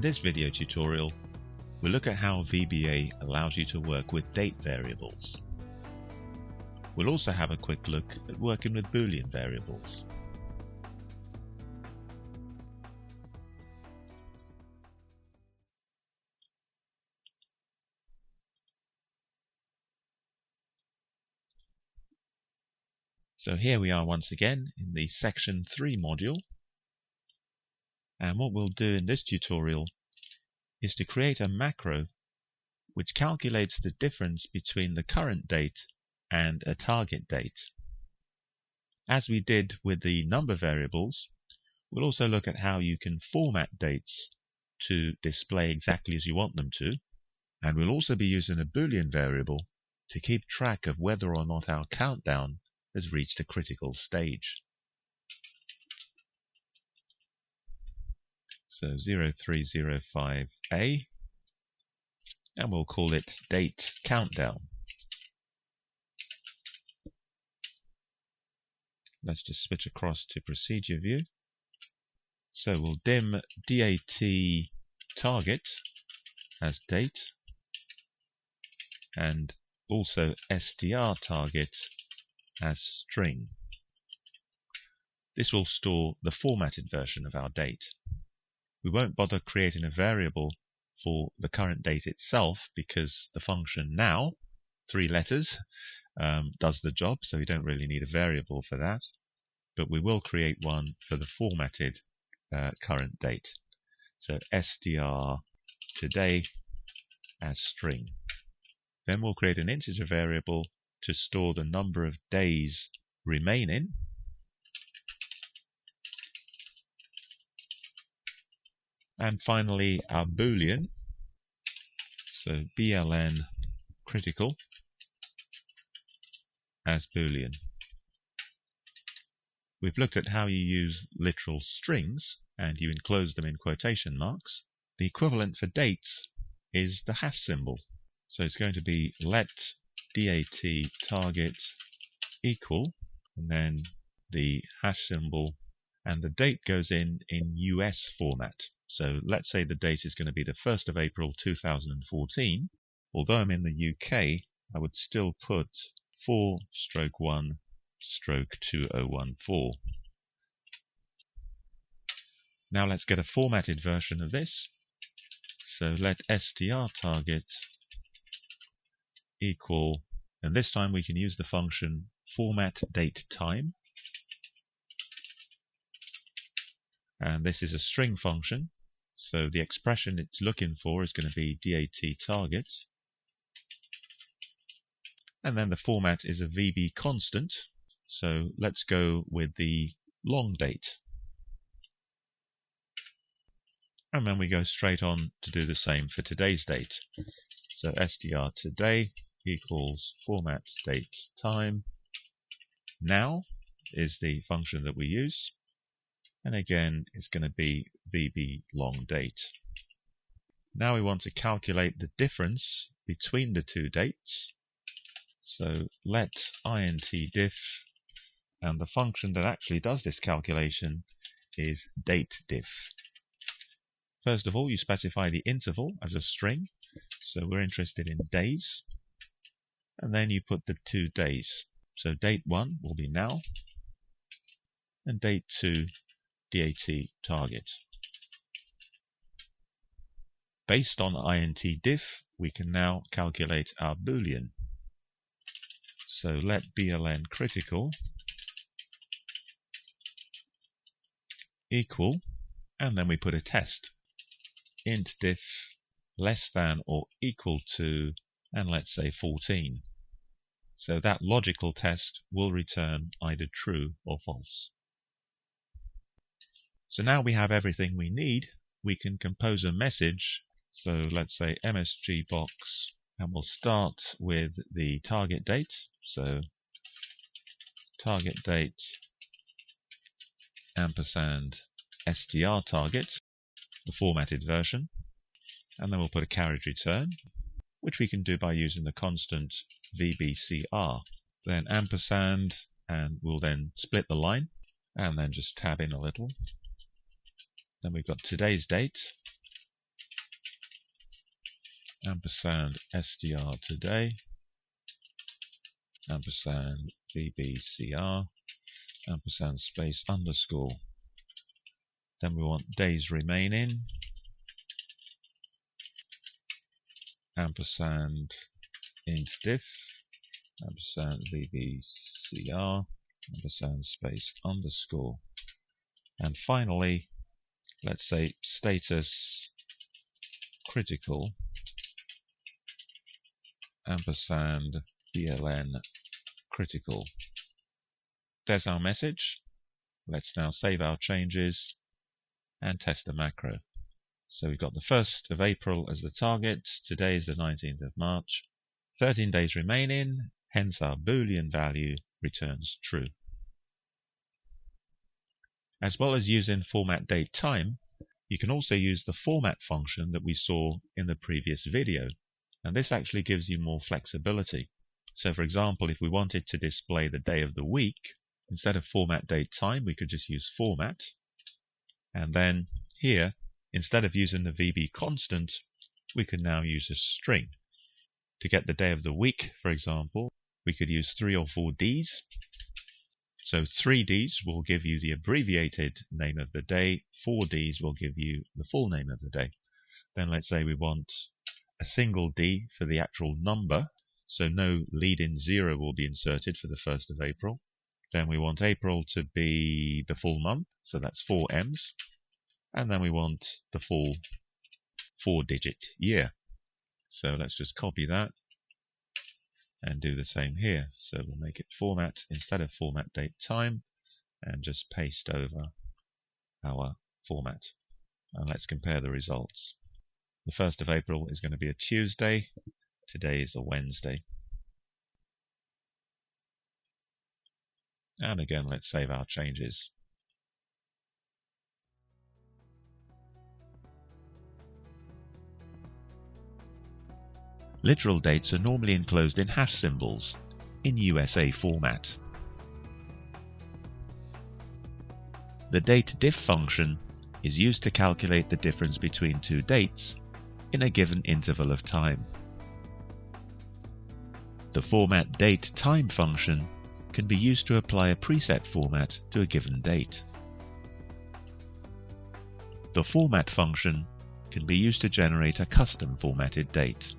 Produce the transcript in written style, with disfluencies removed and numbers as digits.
this video tutorial, we'll look at how VBA allows you to work with date variables. We'll also have a quick look at working with Boolean variables. So here we are once again in the Section 3 module. And what we'll do in this tutorial is to create a macro which calculates the difference between the current date and a target date. As we did with the number variables, we'll also look at how you can format dates to display exactly as you want them to, and we'll also be using a Boolean variable to keep track of whether or not our countdown has reached a critical stage. So 0305A, and we'll call it date countdown. Let's just switch across to procedure view. So we'll dim DAT target as date and also str target as string. This will store the formatted version of our date. We won't bother creating a variable for the current date itself because the function now, 3 letters, does the job, so we don't really need a variable for that. But we will create one for the formatted current date. So str today as string. Then we'll create an integer variable to store the number of days remaining. And finally our Boolean, so bln critical as Boolean. We've looked at how you use literal strings and you enclose them in quotation marks. The equivalent for dates is the hash symbol. So it's going to be let DAT target equal, and then the hash symbol, and the date goes in US format. So let's say the date is going to be the 1st of April 2014. Although I'm in the UK, I would still put 4/1/2014. Now let's get a formatted version of this. So let str target equal, and this time we can use the function format date time, and this is a string function, so the expression it's looking for is going to be DAT target, and then the format is a VB constant, so let's go with the long date, and then we go straight on to do the same for today's date. So str today equals format date time. Now is the function that we use, and again it's going to be VB long date. Now we want to calculate the difference between the two dates. So let int diff, and the function that actually does this calculation is dateDiff. First of all, you specify the interval as a string, so we're interested in days, and then you put the 2 days. So date 1 will be now, and date 2 DAT target. Based on int diff, we can now calculate our Boolean. So let bln critical equal, and then we put a test. Int diff less than or equal to, and let's say 14. So that logical test will return either true or false. So now we have everything we need. We can compose a message. So let's say MSG box, and we'll start with the target date. So target date ampersand str target, the formatted version, and then we'll put a carriage return, which we can do by using the constant VBCR. Then ampersand, and we'll then split the line and then just tab in a little. Then we've got today's date, ampersand str today, ampersand vbcr, ampersand space underscore. Then we want days remaining, ampersand int diff, ampersand vbcr, ampersand space underscore. And finally, let's say status critical, ampersand bln critical. There's our message. Let's now save our changes and test the macro. So we've got the 1st of April as the target. Today is the 19th of March. 13 days remaining, hence our Boolean value returns true. As well as using format date time, you can also use the format function that we saw in the previous video. And this actually gives you more flexibility. So for example, if we wanted to display the day of the week, instead of format date time, we could just use format. And then here, instead of using the VB constant, we can now use a string. To get the day of the week, for example, we could use 3 or 4 Ds. So 3 Ds will give you the abbreviated name of the day, 4 Ds will give you the full name of the day. Then let's say we want a single D for the actual number, so no lead-in 0 will be inserted for the 1st of April. Then we want April to be the full month, so that's 4 M's. And then we want the full 4-digit year. So let's just copy that and do the same here. So we'll make it format instead of format date time and just paste over our format. And let's compare the results. The 1st of April is going to be a Tuesday. Today is a Wednesday. And again, let's save our changes. Literal dates are normally enclosed in hash symbols in USA format. The dateDiff function is used to calculate the difference between 2 dates in a given interval of time. The formatDateTime function can be used to apply a preset format to a given date. The format function can be used to generate a custom formatted date.